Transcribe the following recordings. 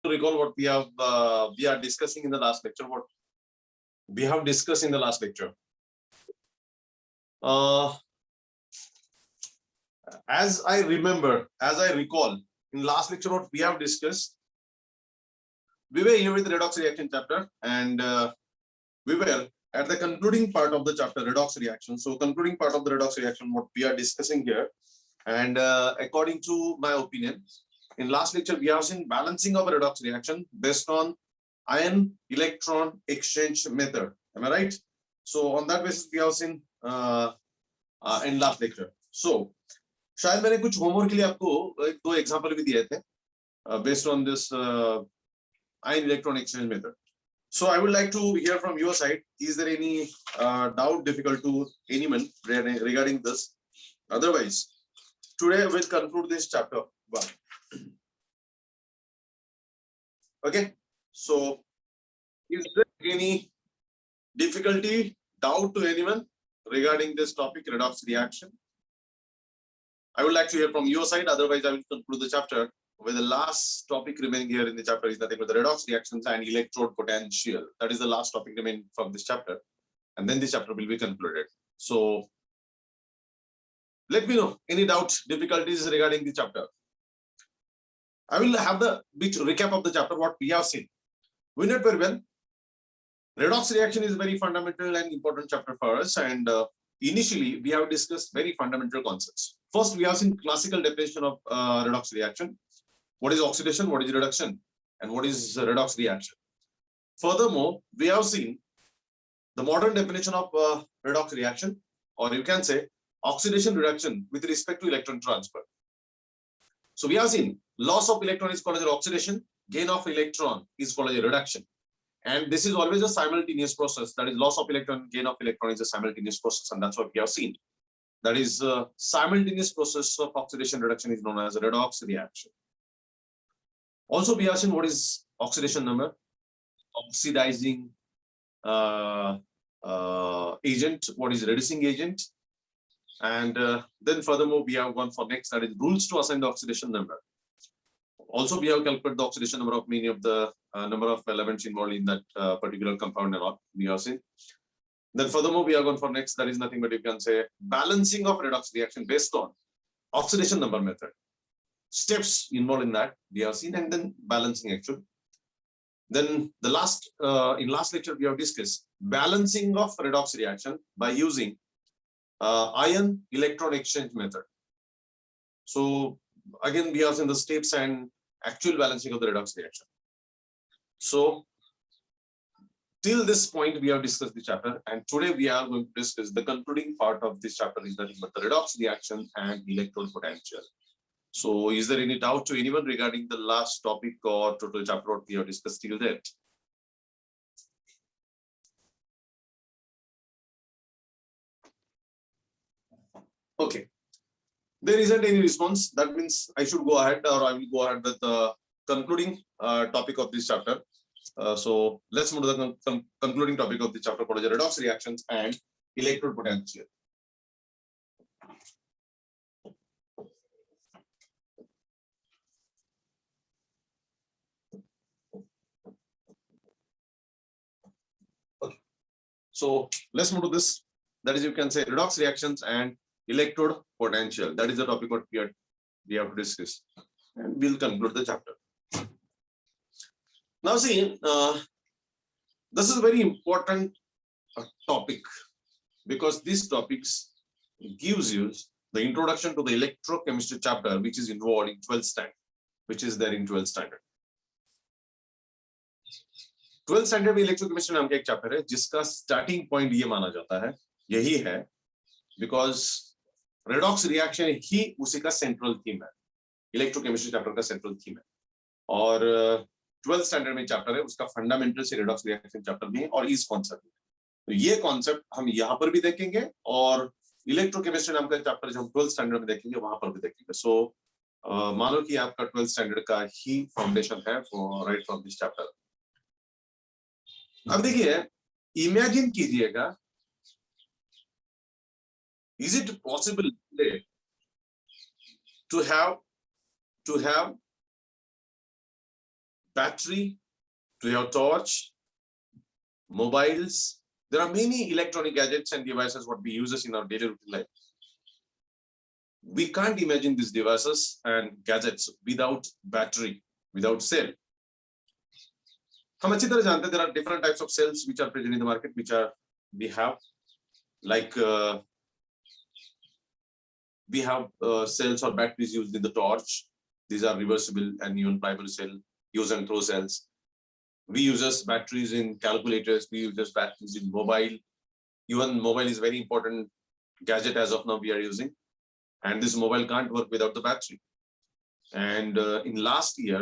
to recall what we are discussing in the last lecture. What we have discussed in the last lecture. As I recall, in last lecture, what we have discussed, we were here with the redox reaction chapter, and we were at the concluding part of the chapter, redox reaction. So, concluding part of the redox reaction, what we are discussing here, and according to my opinion, in last lecture, we have seen balancing of a redox reaction based on ion electron exchange method. Am I right? So, on that basis, we have seen in last lecture. So, शायद मैंने कुछ homework के लिए आपको दो example भी दिए थे based on this ion electron exchange method. So I would like to hear from your side, is there any doubt difficult to anyone regarding this? Otherwise, today we'll conclude this chapter 1. Okay, so is there any difficulty, doubt to anyone regarding this topic, redox reaction? I would like to hear from your side. Otherwise, I will conclude the chapter with the last topic remaining here in the chapter is nothing but the redox reactions and electrode potential. That is the last topic remaining from this chapter, and then this chapter will be concluded. So, let me know any doubts, difficulties regarding the chapter. I will have the bit recap of the chapter what we have seen. We know very well. Redox reaction is very fundamental and important chapter for us, and initially we have discussed very fundamental concepts. First, we have seen classical definition of redox reaction. What is oxidation, what is reduction, and what is redox reaction. Furthermore, we have seen the modern definition of redox reaction, or you can say oxidation reduction with respect to electron transfer. So we have seen loss of electron is called as oxidation, gain of electron is called as a reduction. And this is always a simultaneous process. That is, loss of electron, gain of electron is a simultaneous process, and that's what we have seen. That is, simultaneous process of oxidation reduction is known as a redox reaction. Also, we have seen what is oxidation number, oxidizing agent, what is reducing agent, and then furthermore we have gone for next, that is rules to assign the oxidation number. Also, we have calculated the oxidation number of many of the number of elements involved in that particular compound and all we have seen. Then furthermore, we are going for next, that is nothing but you can say balancing of redox reaction based on oxidation number method. Steps involved in that we have seen, and then balancing actually. Then the last in last lecture we have discussed balancing of redox reaction by using ion electron exchange method. So again, we have seen the steps and actual balancing of the redox reaction. So till this point, we have discussed the chapter, and today we are going to discuss the concluding part of this chapter is nothing but the redox reaction and electrode potential. So, is there any doubt to anyone regarding the last topic or total chapter what we have discussed till that? Okay, there isn't any response. That means I should go ahead, or I will go ahead with the concluding topic of this chapter. So let's move to the concluding topic of the chapter called redox reactions and electrode potential. Okay. So let's move to this. That is, you can say redox reactions and electrode potential. That is the topic what we have to discuss, and we'll conclude the chapter. Now see, this is a very important topic because this topic gives you the introduction to the electrochemistry chapter, which is involved in 12th standard, which is there in 12th standard. 12th standard में electrochemistry नाम का एक chapter है जिसका starting point ये माना जाता है, यही है, because redox reaction ही उसी का central theme है, electrochemistry chapter का central theme है, और 12th स्टैंडर्ड में चैप्टर है उसका फंडामेंटल से रिडॉक्स रिएक्शन चैप्टर में और इस कॉन्सेप्ट में, तो ये कॉन्सेप्ट हम यहाँ पर भी देखेंगे और इलेक्ट्रोकेमिस्ट्री नाम का चैप्टर जो हम 12th स्टैंडर्ड में देखेंगे वहां पर भी देखेंगे. सो मानो कि आपका 12th स्टैंडर्ड का ही फाउंडेशन है राइट फ्रॉम दिस चैप्टर. अब देखिए, इमेजिन कीजिएगा, is it possible to have battery to your torch, mobiles. There are many electronic gadgets and devices what we use in our daily routine life. We can't imagine these devices and gadgets without battery, without cell. हम अच्छी तरह जानते हैं there are different types of cells which are present in the market, which are we have like we have cells or batteries used in the torch. These are reversible and even primary cell, use and throw cells. We use batteries in calculators. We use batteries in mobile. Even mobile is very important gadget as of now we are using, and this mobile can't work without the battery. And in last year,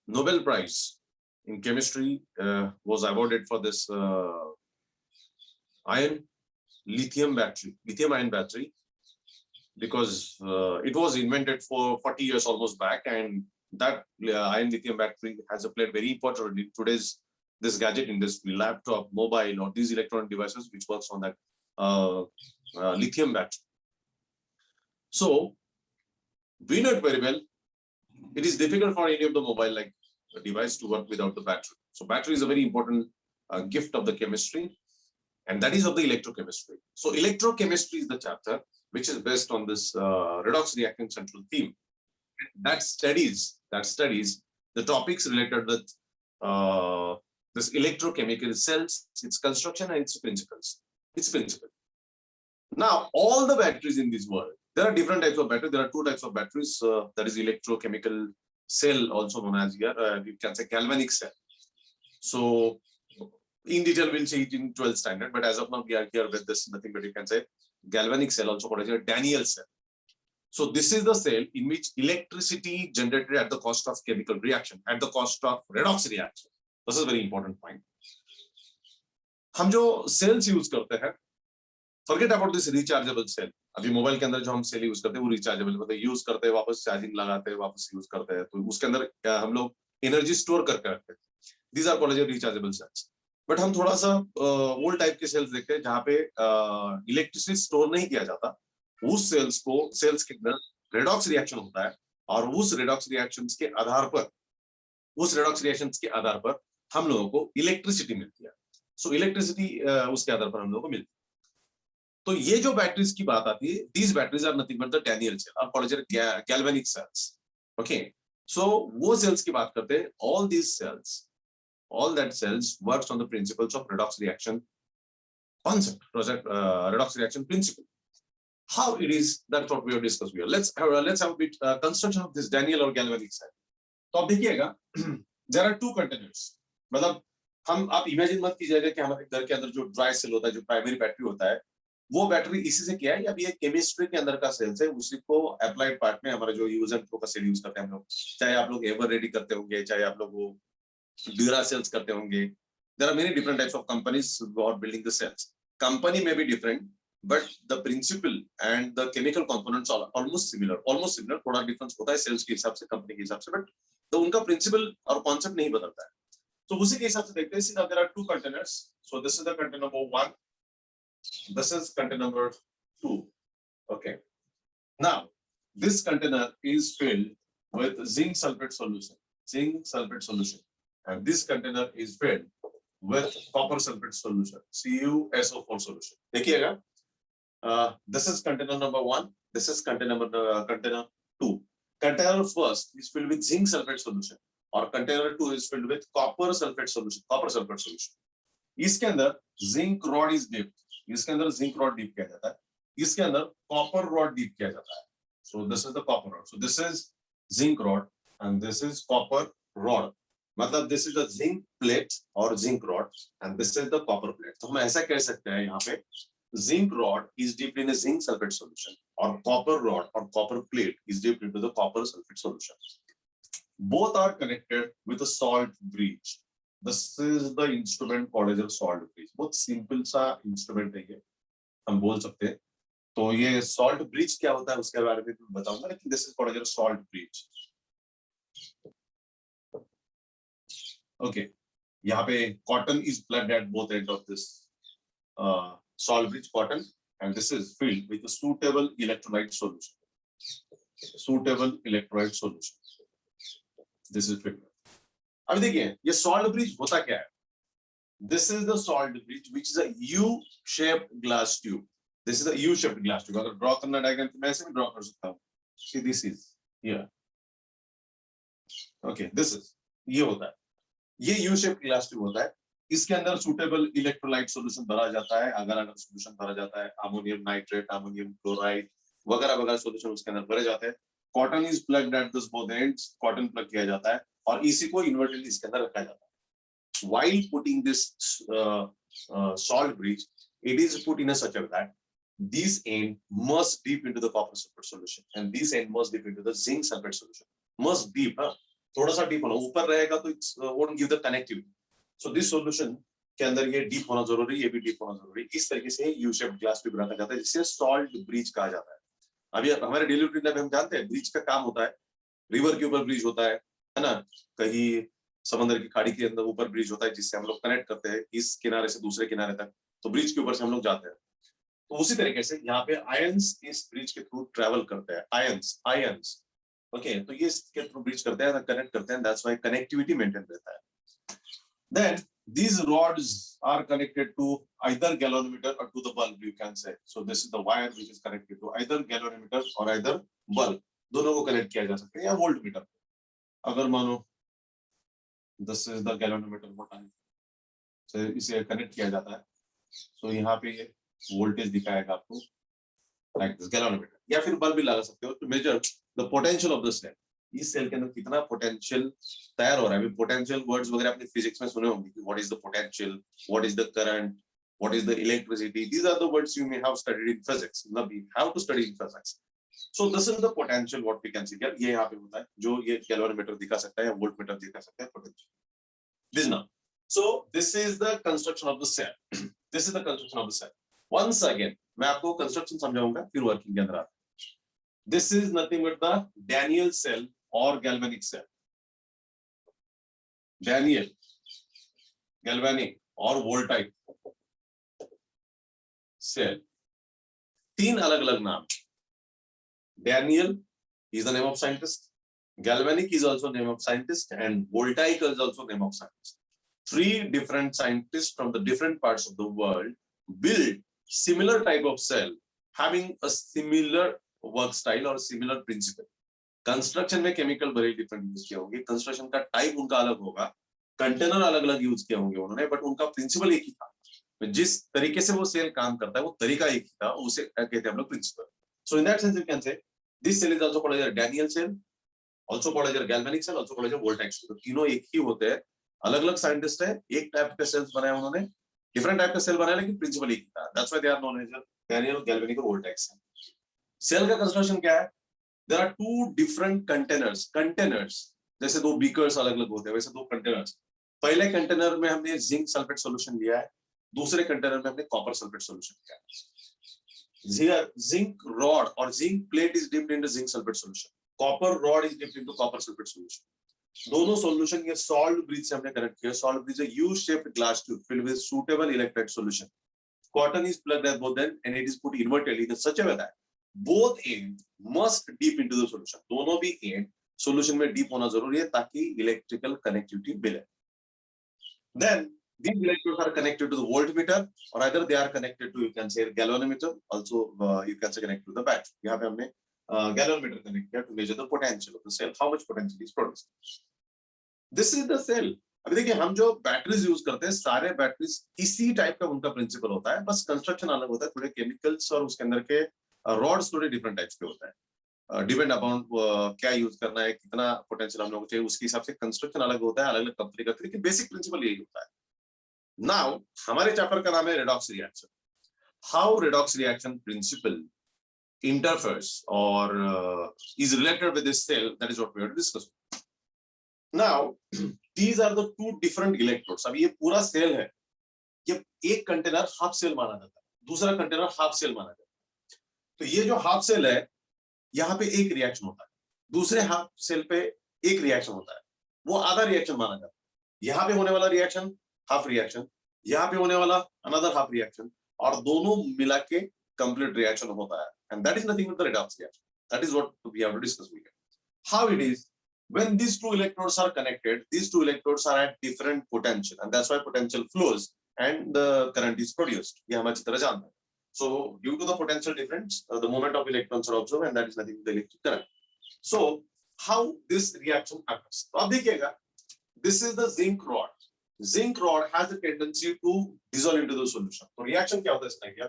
Nobel Prize in chemistry was awarded for this lithium ion battery, because it was invented for 40 years almost back, and that ion lithium battery has played very important role in today's this gadget industry, laptop, mobile, or these electronic devices which works on that lithium battery. So we know it very well. It is difficult for any of the mobile like device to work without the battery. So battery is a very important gift of the chemistry, and that is of the electrochemistry. So electrochemistry is the chapter which is based on this redox reaction central theme. That studies the topics related with this electrochemical cells, its construction and its principles. Now, all the batteries in this world, there are different types of batteries. There are two types of batteries. That is electrochemical cell, also known as here, you can say galvanic cell. So in detail, we'll see it in 12th standard. But as of now, we are here with this, nothing but you can say galvanic cell, also called as a Daniel cell. So this is the cell in which electricity generated at the cost of chemical reaction, at the cost of redox reaction. This is a very important point. हम जो cells use करते हैं, forget about this rechargeable cell. अभी mobile के अंदर जो हम cell use करते हैं वो रिचार्जेबल मतलब यूज करते हैं, वापस चार्जिंग लगाते हैं, वापस यूज करते हैं, तो उसके अंदर हम लोग एनर्जी स्टोर करके रखते हैं. These are called as rechargeable cells. But हम थोड़ा सा ओल्ड टाइप के सेल्स देखते हैं जहाँ पे इलेक्ट्रिसिटी स्टोर नहीं किया जाता. उस सेल्स के अंदर रेडॉक्स रिएक्शन होता है, और उस रेडॉक्स रिएक्शंस के आधार पर हम लोगों को इलेक्ट्रिसिटी मिलती है. सो इलेक्ट्रिसिटी उसके आधार पर हम लोगों को मिलती है. तो ये जो बैटरीज की बात आती है, these batteries are nothing but the Daniel cell or called as galvanic cells. Okay, so वो cells की बात करते हैं. All these cells, all that cells works on the principles of redox reaction concept, redox reaction principle. How it is, that's what we have discussed here. Let's have a bit construction of this Daniel or galvanic cell. तो आप देखिएगा, there are two containers. मतलब आप imagine मत कीजिएगा कि हमारे घर के अंदर जो ड्राई सेल होता है, जो प्राइमरी बैटरी होता है, वो बैटरी इसी से क्या है, अब ये केमिस्ट्री के अंदर का सेल्स है, उसी को अप्लाइड पार्ट में हमारा जो यूज एंड थ्रो का सेल यूज करते हैं हम लोग. चाहे आप लोग एवर रेडी करते होंगे, चाहे आप लोग वो ड्यूरा सेल्स करते होंगे. There are many different types of companies who are building the cells. Company में भी different, but the principle and the chemical components are almost similar. थोड़ा डिफरेंस होता है सेल्स के हिसाब से, कंपनी के हिसाब से, बट तो उनका प्रिंसिपल और कॉन्सेप्ट नहीं बदलता है. तो उसी के हिसाब से देखते हैं. सीधा there are two containers. So this is the container number 1. This is container number 2. Okay. Now, this container is filled with zinc sulfate solution. And this container is filled with copper sulfate solution, CuSO4 solution. देखिएगा. This is container number 1. This is container 2. Container first is filled with zinc sulfate solution, or container 2 is filled with copper sulfate solution. इसके अंदर zinc rod is dipped. इसके अंदर zinc rod dip किया जाता है. इसके अंदर कॉपर रॉड डिप किया जाता है. So this is the copper rod. So this is zinc rod and this is copper rod. मतलब this is the zinc plate और zinc rod and this is the copper plate. तो हम ऐसा कह सकते हैं यहाँ पे zinc rod is dipped in a zinc sulphate solution, और कॉपर रॉड और copper plate is dipped into the copper sulphate solution. Both are connected with a salt bridge. This is the instrument called as a salt bridge. बहुत simple सा instrument है ये, हम बोल सकते हैं. तो ये सॉल्ट ब्रिज क्या होता है उसके बारे में बताऊंगा, लेकिन this is called as salt bridge. Okay, यहाँ पे cotton is plugged at both end of this salt bridge cotton, and this is filled with a suitable electrolyte solution. This is fit. अभी देखिए ये सॉल्ट ब्रिज होता क्या है। This is the salt bridge which is a U shaped glass tube. This is a U shaped glass tube. अगर draw करना diagram तो मैं ऐसे भी ड्रॉ कर सकता हूँ। See this is here, okay this is, ये होता है, ये यू शेप्ड ग्लास ट्यूब होता है। इसके अंदर सुटेबल इलेक्ट्रोलाइट सॉल्यूशन भरा जाता है। अगर अगर सॉल्यूशन भरा जाता है, अमोनियम नाइट्रेट, अमोनियम क्लोराइड वगैरह वगैरह सॉल्यूशन उसके अंदर भरे जाते हैं। Cotton is plugged at this both ends, cotton plug किया जाता है और इसी को इन्वर्टेडली इसके अंदर रखा जाता है। While putting this salt bridge, it is put in a such a way that this end must dip into the copper sulfate solution and this end must dip into the zinc sulfate solution. Must deep, हाँ, थोड़ा सा deep होना, ऊपर रहेगा तो it won't give the connectivity. So this solution के अंदर ये डीप होना जरूरी, ये भी डीप होना जरूरी। इस तरीके से यू शेप्ड ग्लास ट्यूब रखा जाता है जिसे सॉल्ट ब्रिज कहा जाता है। अभी हमारे डेली रूटीन में हम जानते हैं ब्रिज का काम होता है, रिवर के ऊपर ब्रिज होता है ना, कहीं समंदर की खाड़ी के अंदर ऊपर ब्रिज होता है जिससे हम लोग कनेक्ट करते हैं इस किनारे से दूसरे किनारे तक, तो ब्रिज के ऊपर से हम लोग जाते हैं। तो उसी तरीके से यहाँ पे आयंस इस ब्रिज के थ्रू ट्रेवल करते हैं। आयंस आयंस ओके, तो ये इसके थ्रू ब्रिज करते हैं, कनेक्ट करते हैं, दैट्स व्हाई कनेक्टिविटी मेंटेन रहता है। Then these rods are connected to either galvanometer or to the bulb, you can say. So this is the wire which is connected to either galvanometer or either bulb, दोनों को connect किया जा सकता है, या voltmeter. अगर मानो this is the galvanometer मोटा है, so इसे कनेक्ट किया जाता है, so यहाँ पे ये वोल्टेज दिखाएगा आपको like this galvanometer, या फिर बल्ब भी लगा सकते हो to measure the potential of the cell। इस सेल के अंदर कितना पोटेंशियल तैयार हो रहा है। अभी पोटेंशियल वर्ड्स वगैरह आपने फिजिक्स में सुने होंगे कि what is the potential, what is the current, what is the electricity, these are the words you may have studied in physics, मतलब you have to study in physics. So this is the potential what we can see here. ये यहाँ पे होता है जो ये galvanometer दिखा सकता है या वोल्टमीटर दिखा सकता है potential. This now, so this is the construction of the cell, this is the construction of the cell. Once again मैं आपको कंस्ट्रक्शन समझाऊंगा फिर वर्किंग के अंदर आता है। This is nothing but the Daniell cell or galvanic cell. Daniel, galvanic और voltaic cell, तीन अलग अलग नाम। Daniel is the name of scientist, galvanic is also name of scientist, and voltaic is also name of scientist. Three different scientists from the different parts of the world build similar type of cell having a similar work style or similar principle. Construction में chemical बड़े different use किए होंगे, construction का type उनका अलग होगा, container अलग अलग यूज किए होंगे उन्होंने, बट उनका प्रिंसिपल एक ही था। जिस तरीके से वो सेल काम करता है वो तरीका एक ही था, उसे कहते हैं हम लोग principle. So in that sense you can say this cell is also called as Daniell cell, also called as galvanic cell, also called as voltaic cell. तो तीनों एक ही होते हैं, अलग अलग साइंटिस्ट है, एक टाइप के सेल्स बनाए उन्होंने, डिफरेंट टाइप का सेल बनाया लेकिन प्रिंसिपल एक ही था। That's why they are known as Daniell, galvanic और वोल्टाइक सेल। सेल का कंस्ट्रक्शन क्या है? There are two different containers. Containers जैसे दो बीकर्स अलग अलग होते हैं वैसे दो कंटेनर्स। पहले कंटेनर में हमने जिंक सल्फेट सॉल्यूशन लिया है, दूसरे कंटेनर में हमने कॉपर सल्फेट सॉल्यूशन लिया है। जिंक रॉड और zinc plate is dipped into zinc sulphate solution, copper rod is dipped into copper sulphate solution. दोनों सॉल्यूशन ये सॉल्ट ब्रिज से हमने कनेक्ट किया। सॉल्ट ब्रिज है U shaped glass tube filled with suitable electrolyte solution. Cotton is plugged at both ends and it is put invertedly in such a way that both ends must deep into the solution. दोनों भी end solution में deep होना जरूरी है ताकि electrical connectivity मिले। Then these electrodes are connected to the voltmeter or either they are connected to, you can say, galvanometer, also you can say connected to the battery. यहाँ पे हमने galvanometer connect किया to measure the potential of the cell, how much potential is produced. This is the cell. अभी देखिए हम जो batteries use करते हैं सारे बैटरीज इसी टाइप का उनका प्रिंसिपल होता है, बस कंस्ट्रक्शन अलग होता है, थोड़े केमिकल्स और उसके अंदर के रॉड्स थोड़े डिफरेंट टाइप्स के होता है। डिपेंड अपॉन क्या यूज करना है, कितना पोटेंशियल हम लोग को चाहिए, उसके हिसाब से कंस्ट्रक्शन अलग होता है, अलग अलग कंपनी का, लेकिन बेसिक प्रिंसिपल यही होता है। नाउ हमारे चैप्टर का नाम है redox reaction. How redox reaction principle interferes or is related with this cell, that is what we are discussing. Now these are the two different electrodes. अब ये पूरा सेल है, ये एक कंटेनर हाफ सेल माना जाता है, दूसरा कंटेनर हाफ सेल माना जाता है। तो ये जो हाफ सेल है यहाँ पे एक रिएक्शन होता है, दूसरे हाफ सेल पे एक रिएक्शन होता है, वो आधा रिएक्शन माना जाता है। यहाँ पे होने वाला रिएक्शन हाफ रिएक्शन, यहाँ पे होने वाला अनदर हाफ रिएक्शन, और दोनों मिला के कंप्लीट रिएक्शन होता है। And that is nothing but the redox reaction. That is what we have to discuss here. How it is? When these two electrodes are connected, these two electrodes are at different potential, and that's why potential flows and the current is produced. ये हम अच्छी तरह जानते हैं. So due to the potential difference, the movement of electrons are observed, and that is nothing but the electric current. So how this reaction happens? तो आप देखिएगा, this is the zinc rod. Zinc rod has a tendency to dissolve into the solution. तो reaction क्या होता है इसमें क्या?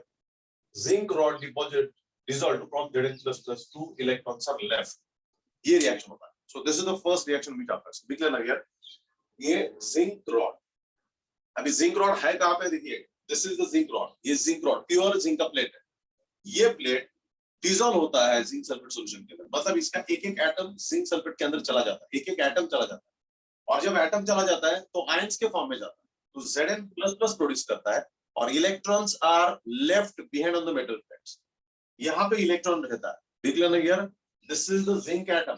Zinc rod deposit dissolved from Zn++ 2 electrons are left. ये reaction होता है. So this is the first reaction which happens. दिख लेना यार, ये zinc rod. अभी zinc rod है कहाँ पे देखिए? This is the zinc rod. ये zinc rod, pure zinc का plate है. ये plate डिसॉल्व होता है जिंक सल्फेट सॉल्यूशन के अंदर. मतलब इसका एक एक एटम जिंक सल्फेट के अंदर चला जाता है, एक एक एटम चला जाता है. और जब एटम चला जाता है तो आयंस के फॉर्म में जाता है, तो Zn++ प्रोड्यूस करता है और electrons are left behind on the metal plates. यहाँ पे इलेक्ट्रॉन रहता है. देख लेना यार, this is the zinc atom.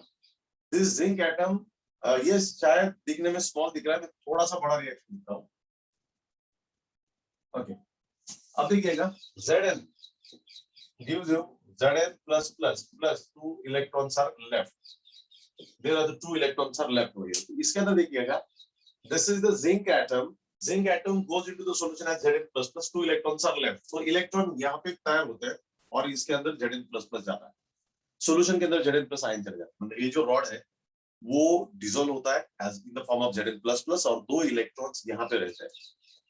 This zinc atom, ये शायद दिखने में स्मॉल दिख रहा है, मैं थोड़ा सा बड़ा रिएक्शन दिखता हूँ. ओके, अब देखिएगा, Zn gives you Zn++ 2 electrons are left. There are the 2 electrons are left over here. इसके अंदर देखिएगा, this is the zinc atom. Zinc atom goes into the solution as Zn++ 2 electrons are left. So electron यहाँ पे तैयार होते हैं और इसके अंदर Zn++ जाता है. Solution के अंदर Zn+ आयन चले जाते हैं. मतलब ये जो रॉड है वो डिसॉल्व होता है as in the form of Zn++ और 2 इलेक्ट्रॉन्स यहाँ पे रहते हैं.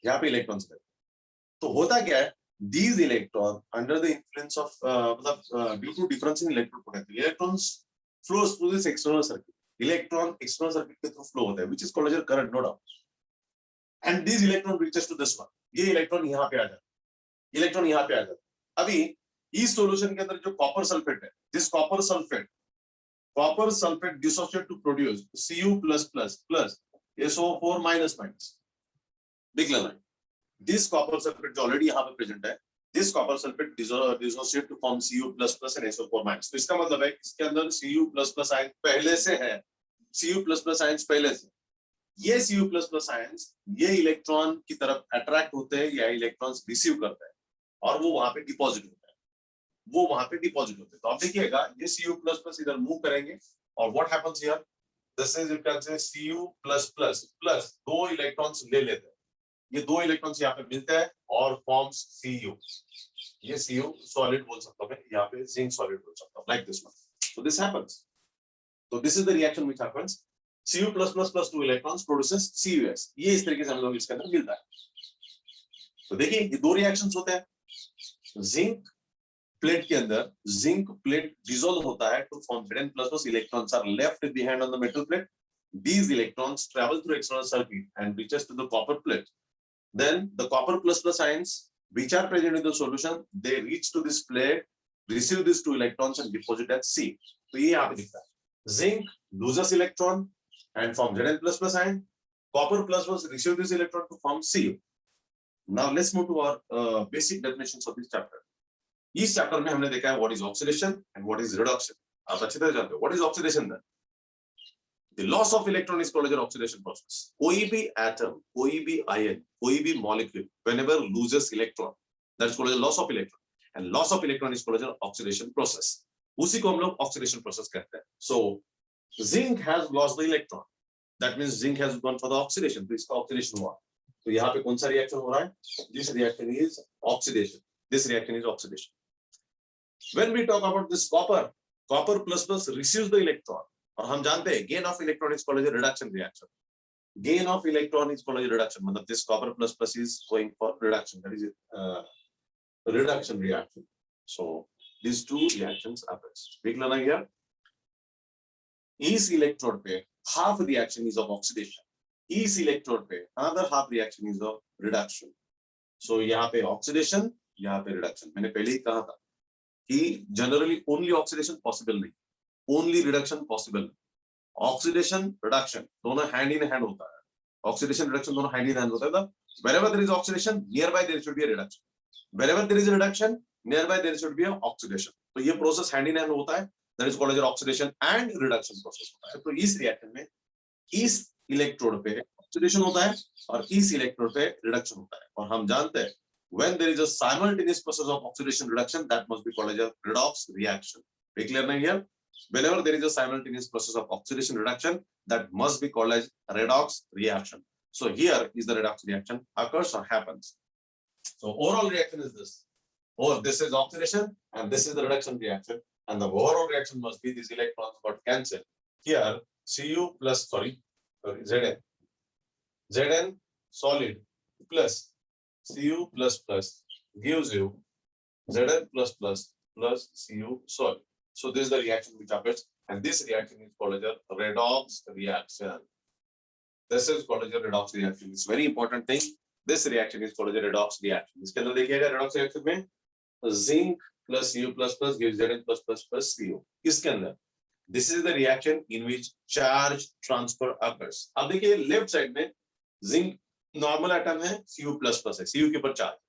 यहाँ पे इलेक्ट्रॉन्स रहते हैं. तो होता क्या है? These electrons under the influence of due to difference in electrode potential, electrons flows through this external circuit. Electron external circuit के through flow होता है, which is called as a current, no doubt. And these electron reaches to this one. ये electron यहाँ पे आ जाता है, electron यहाँ पे आ जाता है. अभी इस सॉल्यूशन के अंदर जो कॉपर सल्फेट है, this copper sulfate dissociate to produce Cu++ SO4 minus. देख लेना, this copper sulfate जो already यहाँ पे present है, this copper sulfate dissociate to form Cu++ and SO4-. तो इसका मतलब है इसके अंदर Cu++ आयन पहले से है, Cu++ आयन पहले से. ये Cu++ आयन ये इलेक्ट्रॉन की तरफ अट्रैक्ट होते हैं या इलेक्ट्रॉन्स रिसीव करते हैं और वो वहां पे डिपॉजिट होते हैं, वो वहां पे डिपॉजिट होते हैं. तो आप देखिएगा, ये Cu++ इधर मूव करेंगे और what happens here, this is you can से Cu++ 2 इलेक्ट्रॉन्स ले लेते हैं. ये 2 इलेक्ट्रॉन्स यहाँ पे मिलते हैं और फॉर्म्स Cu. ये Cu सॉलिड बोल सकता हूं मैं, यहाँ पे जिंक सॉलिड बोल सकता हूं, like this one. So this happens. So this is the reaction which happens. Cu++ 2 electrons produces Cus. ये इस तरीके से हम लोग इसके अंदर मिलता है. तो देखिए ये 2 रिएक्शंस होते हैं. जिंक प्लेट के अंदर जिंक प्लेट डिसॉल्व होता है to form Zn++ electrons are left behind on the metal plate. These electrons travel through external circuit and reaches to the copper plate. Then the copper++ ions which are present in the solution, they reach to this plate, receive these 2 electrons and deposit at C. तो ये यहाँ पे दिखता है. Zinc loses electron and form Zn++ ion. Copper++ receive this electron to form Cu. Now let's move to our basic definitions of this chapter. इस chapter में हमने देखा है what is oxidation and what is reduction. आप अच्छी तरह जानते हो what is oxidation then. The loss of electron is called as an oxidation process. कोई भी atom, कोई भी ion, कोई भी molecule, whenever loses electron, that is called as loss of electron. And loss of electron is called as an oxidation process. उसी को हम लोग oxidation process कहते हैं. So zinc has lost the electron. That means zinc has gone for the oxidation. तो इसका oxidation हुआ. तो यहाँ पे कौन सा reaction हो रहा है? This reaction is oxidation. This reaction is oxidation. When we talk about this copper++ receives the electron. और हम जानते हैं gain of electron is called as a reduction reaction. Gain of electron is called as a reduction. मतलब this copper++ is going for reduction. That is a reduction reaction. So these 2 reactions happen. देख लेना यार. इस electrode पे half reaction is of oxidation. इस electrode पे another half reaction is of reduction. So यहाँ पे oxidation, यहाँ पे reduction. मैंने पहले ही कहा था कि generally only oxidation possible नहीं. Only reduction possible. Oxidation, reduction, दोनों hand in hand होता है. Oxidation, reduction दोनों hand in hand होता है. Wherever there is oxidation, nearby there should be a reduction. Wherever there is a reduction, nearby there should be a oxidation. तो ये process hand in hand होता है. That is called as oxidation and reduction process होता है. तो इस reaction में इस electrode पे oxidation होता है और इस electrode पे reduction होता है. और हम जानते हैं when there is a simultaneous process of oxidation reduction, that must be called as a redox reaction. Very clear now here? whenever there is a simultaneous process of oxidation reduction, that must be called as redox reaction. So here is the redox reaction occurs or happens. So overall reaction is this. Oh, this is oxidation and this is the reduction reaction. And the overall reaction must be these electrons got cancelled. Here, Cu plus, Zn. Zn solid plus Cu plus plus gives you Zn plus plus plus Cu solid. So this is the reaction which occurs, and this reaction is called as a redox reaction. This is called as a redox reaction. It's very important thing. This reaction is called as a redox reaction. इसके अंदर देखिएगा redox reaction में zinc plus Cu plus plus gives Zn plus plus plus Cu. इसके अंदर this is the reaction in which charge transfer occurs. अब देखिए left side में zinc normal atom है, Cu plus plus है, Cu के ऊपर charge.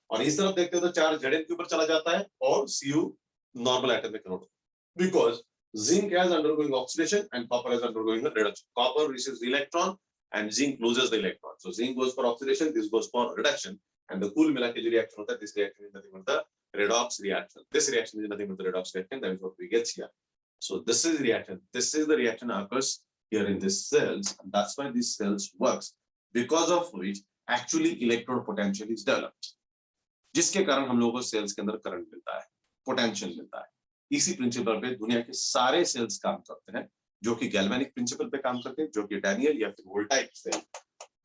और इस तरफ देखते हो तो चार्ज Zn के ऊपर चला जाता है और Cu normal atom में convert. Because zinc is undergoing oxidation and copper is undergoing a reduction. Copper receives the electron and zinc loses the electron. So zinc goes for oxidation, this goes for reduction, and the cool मिला के जो reaction होता है, this reaction is nothing but the redox reaction. This reaction is nothing but the redox reaction. That is what we get here. So this is reaction. This is the reaction occurs here in these cells, and that's why these cells works. Because of which actually electrode potential is developed. जिसके कारण हम लोगों को cells के अंदर current मिलता है, potential मिलता है. इसी प्रिंसिपल पे दुनिया के सारे सेल्स काम करते हैं, जो कि गैल्वेनिक प्रिंसिपल पे काम करते हैं, जो कि डैनियल या फिर वोल्टाइक सेल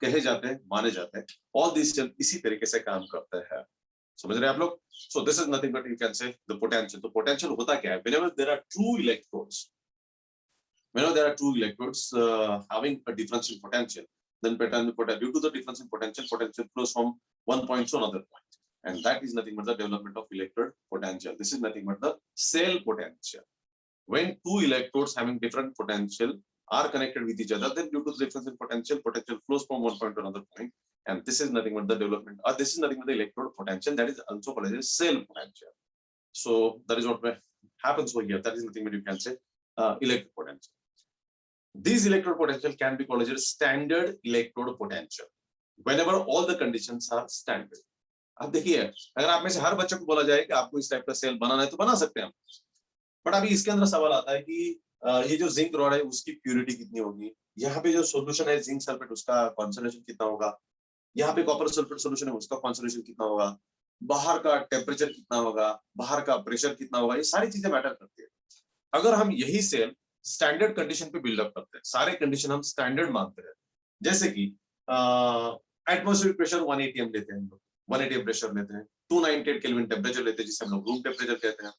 कहे जाते हैं, माने जाते हैं. ऑल दिस सेल इसी तरीके से काम करते हैं. समझ रहे हैं आप लोग? So this is nothing but you can say the potential. तो पोटेंशियल होता क्या है? Whenever there are two electrodes, having a difference in potential, then due to the difference in potential flows from one point to another point. And that is nothing but the development of electrode potential. This is nothing but the cell potential. When two electrodes having different potential are connected with each other, then due to the difference in potential flows from one point to another point. And this is nothing but the development, or this is nothing but the electrode potential. That is also called as cell potential. So that is what happens over here. That is nothing but you can say electrode potential. These electrode potential can be called as standard electrode potential whenever all the conditions are standard. अब देखिए, अगर आप में से हर बच्चे को बोला जाए कि आपको इस टाइप का सेल बनाना है तो बना सकते हैं हम. बट अभी इसके अंदर सवाल आता है कि ये जो जिंक रॉड है उसकी प्यूरिटी कितनी होगी, यहाँ पे जो सॉल्यूशन है जिंक सल्फेट उसका कॉन्सेंट्रेशन कितना होगा, यहाँ पे कॉपर सल्फेट सॉल्यूशन है उसका कॉन्सेंट्रेशन कितना होगा, बाहर का टेम्परेचर कितना होगा, बाहर का प्रेशर कितना होगा, ये सारी चीजें मैटर करती है. अगर हम यही सेल स्टैंडर्ड कंडीशन पे बिल्डअप करते हैं, सारे कंडीशन हम स्टैंडर्ड मानते हैं, जैसे कि एटमॉस्फेरिक प्रेशर 180 हम लेते हैं, 180 प्रेशर लेते हैं, 298 केल्विन टेम्परेचर लेते हैं जिसे हम लोग रूम टेम्परेचर कहते हैं,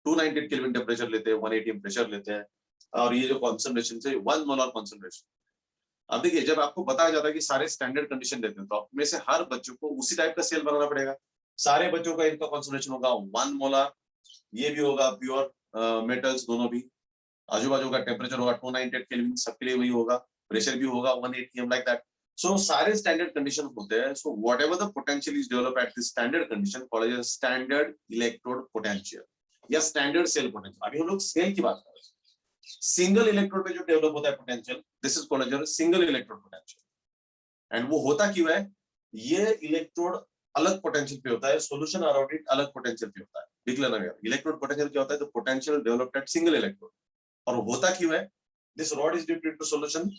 298 केल्विन टेम्परेचर लेते हैं, 180 प्रेशर लेते हैं, और ये जो कॉन्सेंट्रेशन से 1 मोलर कॉन्सेंट्रेशन. अब देखिए, जब आपको बताया जाता है कि सारे स्टैंडर्ड कंडीशन देते हैं तो आप में से हर बच्चों को उसी टाइप का सेल बनाना पड़ेगा. सारे बच्चों का इनका कॉन्सेंट्रेशन होगा 1 मोलर, ये भी होगा प्योर मेटल्स दोनों भी, आजू बाजू का टेम्परेचर होगा 298 केल्विन, सबके लिए वही होगा, प्रेशर भी होगा 180 लाइक दैट. So सारे स्टैंडर्ड कंडीशन होते हैं. So whatever the potential is developed at this standard condition called as standard electrode potential या स्टैंडर्ड सेल पोटेंशियल. अभी हम लोग सेल की बात कर रहे हैं. सिंगल इलेक्ट्रोड पे जो डेवलप होता है potential, this is called as single electrode potential. And वो होता क्यों है? ये इलेक्ट्रोड अलग पोटेंशियल पे होता है, सॉल्यूशन अराउंड इट अलग पोटेंशियल पे होता है. देख लेना यार, इलेक्ट्रोड पोटेंशियल क्या होता है? तो potential developed at single electrode. और होता क्यों है? This rod is dipped into solution.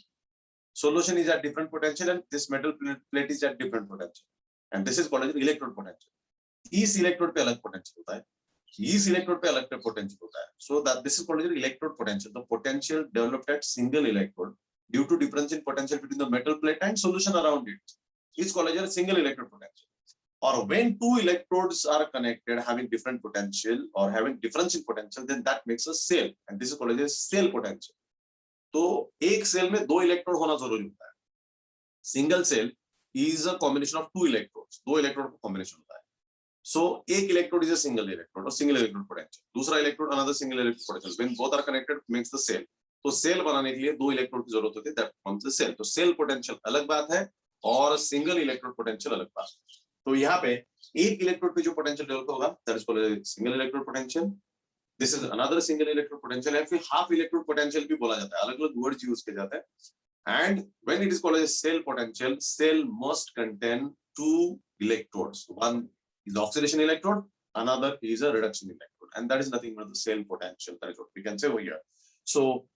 Solution is at different potential and this metal plate is at different potential, and this is called as electrode potential. इस electrode पे अलग potential होता है, इस इलेक्ट्रोड पे अलग पोटेंशियल होता है. So that this is called as electrode potential. The potential developed at single electrode due to difference in potential between the metal plate and solution around it is called as a single electrode potential. Or when two electrodes are connected having different potential or having difference in potential, then that makes a cell, and this is called as cell potential. तो एक cell में दो electrode होना जरूरी होता है. Single cell is a combination of two electrodes, दो electrode का कॉम्बिनेशन होता है. सो एक electrode is a single electrode और सिंगल इलेक्ट्रोड पोटेंशियल, दूसरा electrode another single electrode potential. When both are connected makes the cell. तो cell बनाने के लिए दो इलेक्ट्रोड की जरूरत होती है, दैट फॉर्म्स द सेल. तो सेल पोटेंशियल अलग बात है और सिंगल इलेक्ट्रोड पोटेंशियल अलग बात. तो यहाँ पे एक इलेक्ट्रोड पे जो पोटेंशियल डेवलप होगा that is called single electrode potential. This is another single electrode potential, या फिर half electrode potential भी बोला जाता है, अलग अलग वर्ड्स यूज किए जाते हैं. And when it is called as cell potential, cell must contain two electrodes. One is the oxidation electrode, another is a reduction electrode. and that is nothing but the cell potential. That is what we can say over here. So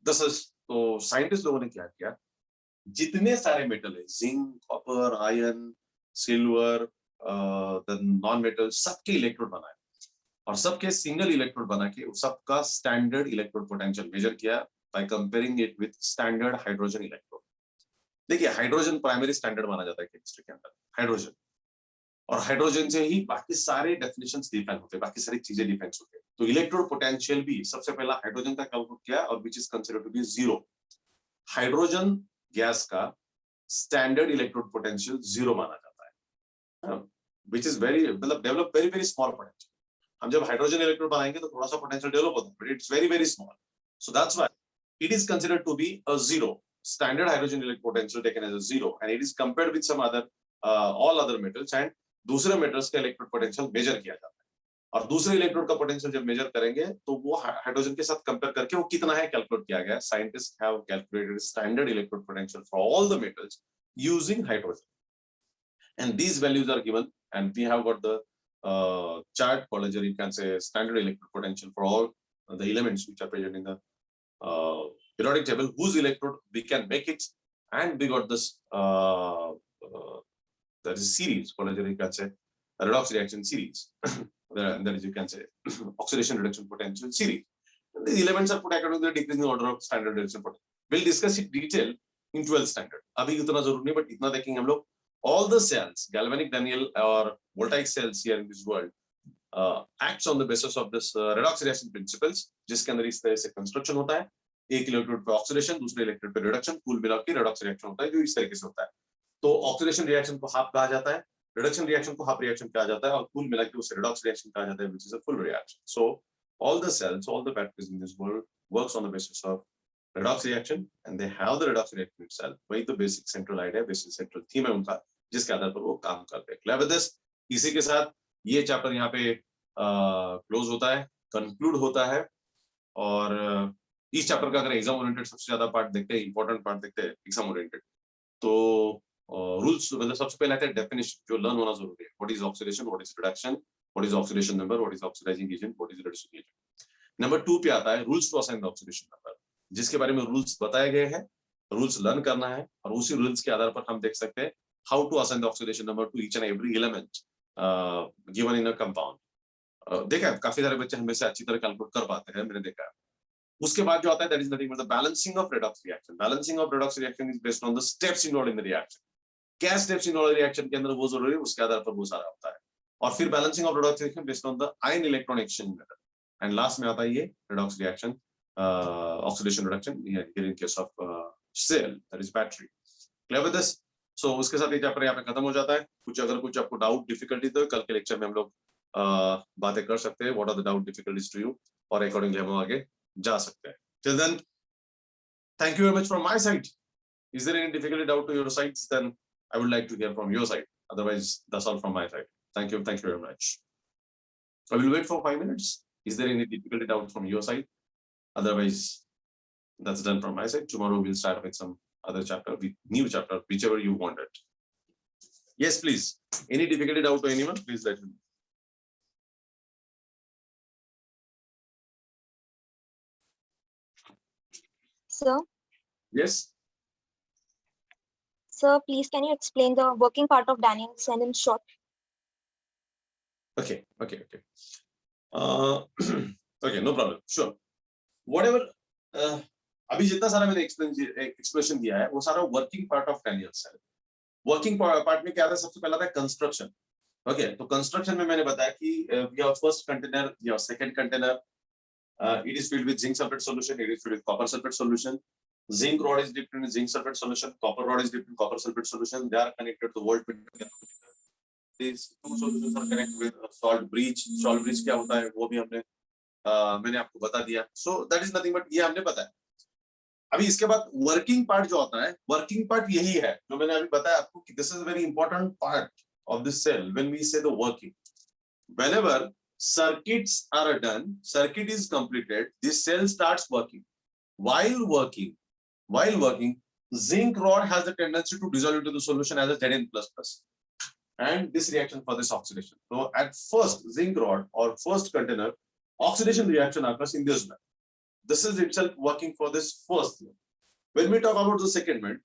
this is, so scientists लोगों ने क्या किया, जितने सारे metal है, zinc, copper, iron, silver, the non metal, सबके electrode बनाए और सबके सिंगल इलेक्ट्रोड बना के सबका स्टैंडर्ड इलेक्ट्रोड पोटेंशियल मेजर किया by comparing it with standard hydrogen electrode. देखिए हाइड्रोजन प्राइमरी स्टैंडर्ड माना जाता है केमिस्ट्री के अंदर, हाइड्रोजन, और हाइड्रोजन से ही बाकी सारे डेफिनेशंस डिफाइन होते हैं, बाकी सारी चीजें डिफाइन होती है. तो इलेक्ट्रोड पोटेंशियल भी सबसे पहला हाइड्रोजन का कैलकुलेट किया और which is considered to be zero. Hydrogen gas का स्टैंडर्ड इलेक्ट्रोड पोटेंशियल जीरो माना जाता है, व्हिच इज वेरी, मतलब develop very very small potential. हम जब हाइड्रोजन इलेक्ट्रोड बनाएंगे तो थोड़ा सा पोटेंशियल डेवलप होता है, but it's very very small. So that's why it is considered to be a zero. Standard hydrogen electrode potential taken as a zero, and it is compared with some other all other metals, and दूसरे metals का electrode potential measure किया जाता है. और दूसरे electrode का potential जब measure करेंगे तो वो हाइड्रोजन के साथ कंपेयर करके वो कितना है कैलकुलेट किया गया. Scientists have calculated standard electrode potential for all the metals using hydrogen, and these values are given, and we have got the chart called as, you can say, standard electrode potential for all the elements which are present in the periodic table, whose electrode we can make it, and we got this that is series called as, you can say, a redox reaction series. That is, you can say, oxidation reduction potential series. And these elements are put according to the decreasing order of standard reduction potential. We'll discuss it detail in 12th standard. अभी उतना जरूरी नहीं, but इतना देखेंगे हम लोग. All the cells, galvanic, Daniel, or voltaic cells here in this world, acts on the basis of this redox reaction principles, जिसके अंदर इस तरह से कंस्ट्रक्शन होता है. एक इलेक्ट्रोड पे ऑक्सीडेशन, दूसरे इलेक्ट्रोड पे रिडक्शन, कुल मिला के रेडॉक्स रिएक्शन होता है, जो इस तरीके से होता है. तो ऑक्सीडेशन रिएक्शन को हाफ कहा जाता है, रिडक्शन रिएक्शन को हाफ रिएक्शन कहा जाता है, और कुल मिला के उसे रेडॉक्स रिएक्शन कहा जाता है, which is a full reaction. So all the cells, all the batteries in this world works on the basis of redox reaction, and they have the redox reaction itself. वही तो basic central idea, basic central theme है उनका, जिसके आधार पर वो काम करते हैं. Clear with this? इसी के साथ ये चैप्टर यहाँ पे क्लोज होता है, कंक्लूड होता है. और इस चैप्टर का अगर एग्जाम ओरिएंटेड सबसे ज्यादा पार्ट देखते हैं, इंपॉर्टेंट पार्ट देखते हैं एग्जाम ओरिएंटेड, तो रूल्स, मतलब सबसे पहले आता है डेफिनेशन, जो लर्न होना जरूरी है. What is oxidation, what is reduction, what is oxidation number, what is oxidising agent, what is reducing agent. Number 2 पे आता है rules to assign the oxidation number, जिसके बारे में रूल्स बताए गए हैं, रूल्स लर्न करना है, और उसी रूल्स के आधार पर हम देख सकते हैं how to assign the oxidation number to each and every element given in a compound. देखा है काफी सारे बच्चे हमेशा अच्छी तरह कैलकुलेट कर पाते हैं, मैंने देखा है. उसके बाद जो आता है, that is nothing but the balancing of redox reaction. Balancing of redox reaction is based on the steps involved in the reaction. क्या स्टेप्स इन्वॉल्वड रिएक्शन के अंदर वो जरूरी है, उसके आधार पर वो सारा होता है. और फिर balancing of redox reaction based on the ion electron exchange method. And last में आता है ये redox reaction, oxidation reduction in case of cell, that is battery. Clear with this? So उसके साथ ये चैप्टर यहाँ पे खत्म हो जाता है. कुछ अगर कुछ आपको डाउट डिफिकल्टी तो कल के लेक्चर में हम लोग बातें कर सकते हैं, what are the doubt difficulties to you, और अकॉर्डिंगली हम आगे जा सकते हैं. Till then, thank you very much from my side. Is there any difficulty doubt to your sides? Then I would like to hear from your side. Otherwise, that's all from my side. Thank you very much. I will wait for 5 minutes. Is there any difficulty doubt from your side? Otherwise, that's done from my side. Tomorrow we'll start with some other chapter, with new chapter, whichever you want it. Yes, please. Any difficulty doubt to anyone? Please let me know. Sir? Yes? Sir, please can you explain the working part of Daniel's cell in short? Okay. Okay, no problem. Sure. Whatever, अभी जितना सारा मैंने explanation दिया है, वो सारा working part of Daniel's cell. Working part में क्या था? सबसे पहला था कंस्ट्रक्शन. ओके, तो कंस्ट्रक्शन में मैंने बताया कि we have first container, we have second container. It is filled with zinc sulfate solution, it is filled with copper sulfate solution. Zinc rod is dipped in zinc sulfate solution, copper rod is dipped in copper sulfate solution. They are connected to voltmeter. These two solutions are connected with salt breach. Salt breach क्या होता है वो भी मैंने आपको बता दिया. So that is nothing but ये हमने बताया. अभी इसके बाद वर्किंग पार्ट जो आता है, वर्किंग पार्ट यही है जो मैंने अभी बताया आपको कि this is very important part of this cell when we say the working. Whenever circuits are done, circuit is completed, this cell starts working. While working, zinc rod has the tendency to dissolve into the solution as a Zn++, and this reaction for this oxidation. So at first, zinc rod or first container oxidation reaction occurs in this manner. This is itself working for this first law. When we talk about the second one,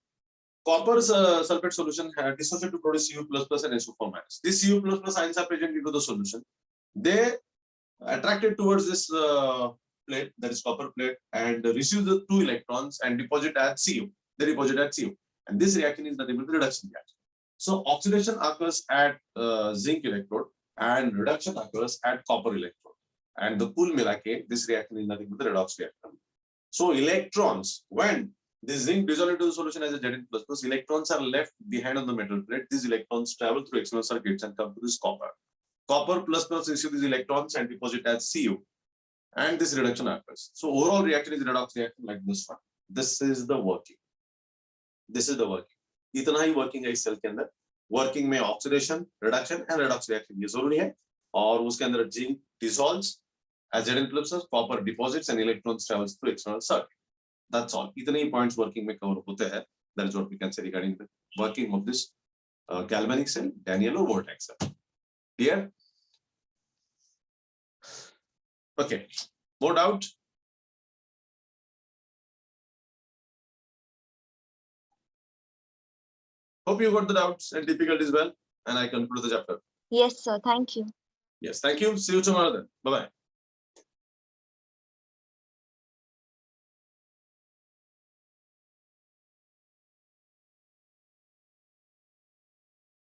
copper sulfate solution had dissociated to produce Cu++ and SO4-. These Cu++ ions are present into the solution. They attracted towards this plate, that is copper plate, and receive the 2 electrons and deposit at Cu. They deposit at Cu. And this reaction is nothing but the reduction reaction. So oxidation occurs at zinc electrode and reduction occurs at copper electrode. And the कुल मिला के this reaction is nothing but the redox reaction. So electrons, when this zinc dissolved into the solution as a Zn++, electrons are left behind on the metal plate. These electrons travel through external circuits and come to this copper. Copper ++ receive these electrons and deposit as Cu. And this reduction occurs. So overall reaction is a redox reaction like this one. This is the working. This is the working. इतना ही working है इस cell के अंदर. Working में oxidation, reduction and redox reaction ये जरूरी है. और उसके अंदर zinc dissolves as Zn++, copper deposits and electrons travels through external circuit. That's all. इतने ही points working में cover होते हैं. That is what we can say regarding the working of this galvanic cell, Daniel or vortex cell. Clear? Okay. More doubt? Hope you got the doubts and difficulties well, and I conclude the chapter. Yes, sir. Thank you. Yes, thank you. See you tomorrow then. Bye-bye.